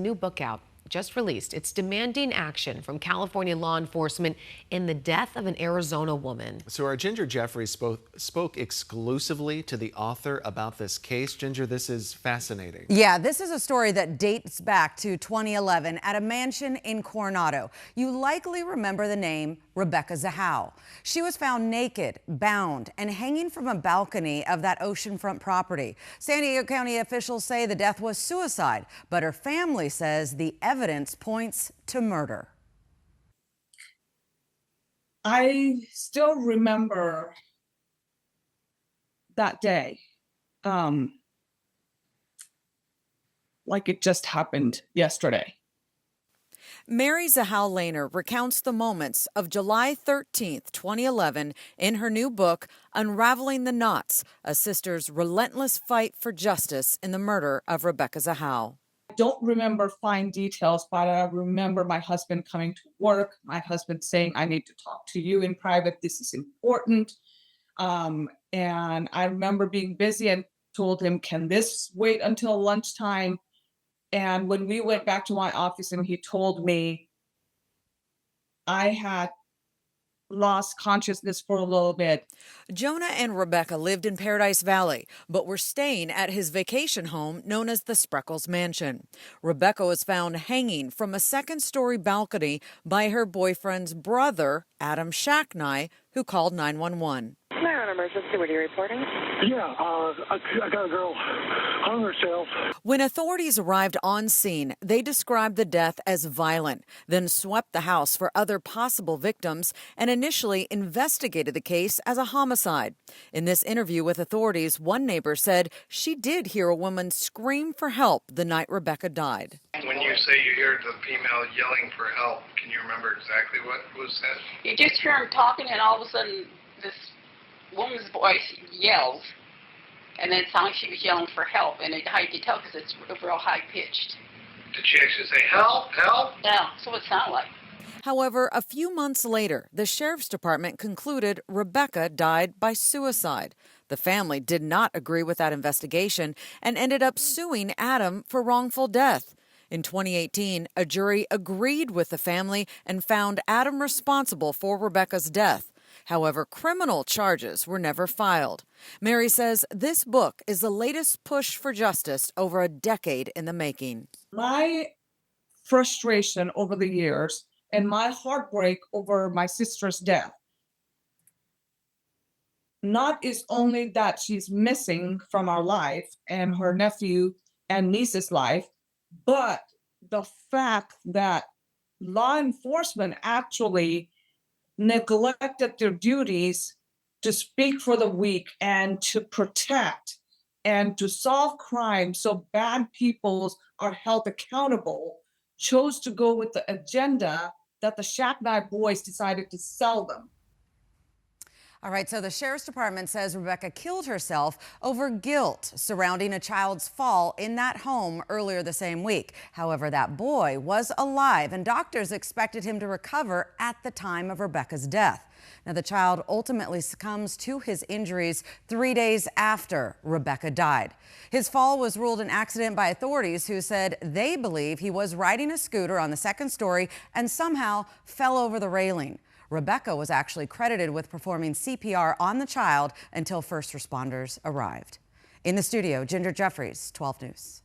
New book out, just released. It's demanding action from California law enforcement in the death of an Arizona woman. So our Ginger Jeffries spoke exclusively to the author about this case. Ginger, this is fascinating. Yeah, this is a story that dates back to 2011 at a mansion in Coronado. You likely remember the name Rebecca Zahau. She was found naked, bound, and hanging from a balcony of that oceanfront property. San Diego County officials say the death was suicide, but her family says the evidence points to murder. I still remember that day, like it just happened yesterday. Mary Zahau Lehner recounts the moments of July 13th, 2011 in her new book, Unraveling the Knots, a sister's relentless fight for justice in the murder of Rebecca Zahau. I don't remember fine details, but I remember my husband coming to work, my husband saying, I need to talk to you in private, this is important. And I remember being busy and told him, can this wait until lunchtime? And when we went back to my office and he told me I had lost consciousness for a little bit. Jonah and Rebecca lived in Paradise Valley, but were staying at his vacation home known as the Spreckles Mansion. Rebecca was found hanging from a second-story balcony by her boyfriend's brother, Adam Shacknai, who called 911. Emergency, what are you reporting? Yeah, I got a girl hung herself. When authorities arrived on scene, they described the death as violent, then swept the house for other possible victims and initially investigated the case as a homicide. In this interview with authorities, one neighbor said she did hear a woman scream for help the night Rebecca died. When you say you hear the female yelling for help, can you remember exactly what was said? You just hear him talking, and all of a sudden, this woman's voice yells, and then it sounds like she was yelling for help, and how you can tell because it's real high-pitched. Did she actually say, help, help? Yeah, so it sounded like. However, a few months later, the sheriff's department concluded Rebecca died by suicide. The family did not agree with that investigation and ended up suing Adam for wrongful death. In 2018, a jury agreed with the family and found Adam responsible for Rebecca's death. However, criminal charges were never filed. Mary says this book is the latest push for justice over a decade in the making. My frustration over the years and my heartbreak over my sister's death, not is only that she's missing from our life and her nephew and niece's life, but the fact that law enforcement actually neglected their duties to speak for the weak and to protect and to solve crime so bad people are held accountable, chose to go with the agenda that the Shacknai boys decided to sell them. All right, so the sheriff's department says Rebecca killed herself over guilt surrounding a child's fall in that home earlier the same week. However, that boy was alive and doctors expected him to recover at the time of Rebecca's death. Now, the child ultimately succumbs to his injuries 3 days after Rebecca died. His fall was ruled an accident by authorities who said they believe he was riding a scooter on the second story and somehow fell over the railing. Rebecca was actually credited with performing CPR on the child until first responders arrived. In the studio, Ginger Jeffries, 12 News.